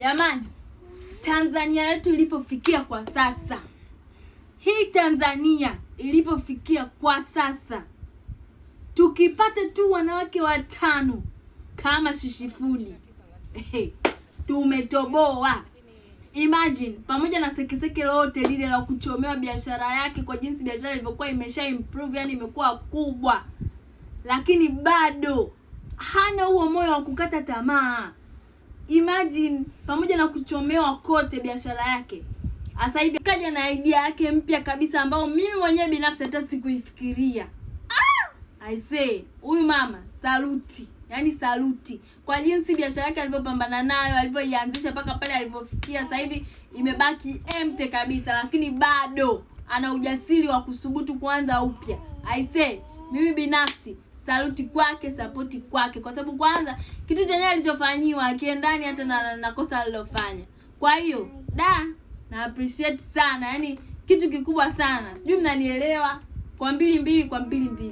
Jamani, Tanzania yetu ilipofikia kwa sasa. Hii Tanzania ilipofikia kwa sasa. Tukipata tu wanawake 5 kama Shishifudi. Tumetoboa. Imagine, pamoja na sekeseke lote lile la kuchomewa biashara yake kwa jinsi biashara ilivyokuwa imesha improve, yani imekuwa kubwa. Lakini bado hana huo moyo wa kukata tamaa. Imagine, pamoja na kuchomewa kote biashara yake, sasa hivi kaja na idea yake mpya kabisa ambao mimi mwenyewe binafsi hata sikuifikiria. I say, huyu mama saluti. Yaani saluti kwa jinsi biashara yake alivyopambana nayo, alivyoianzisha mpaka pale alipofikia. Sasa hivi imebaki empty kabisa, lakini bado ana ujasiri wa kusubutu kuanza upya. I say, mimi binafsi saluti kwake, support kwake, kwa sababu kwanza kitu chenye alichofanyiwa akiendani hata na kosa alilofanya. Kwa hiyo na appreciate sana, yani kitu kikubwa sana. Sijui mnanielewa, kwa 2 kwa 2.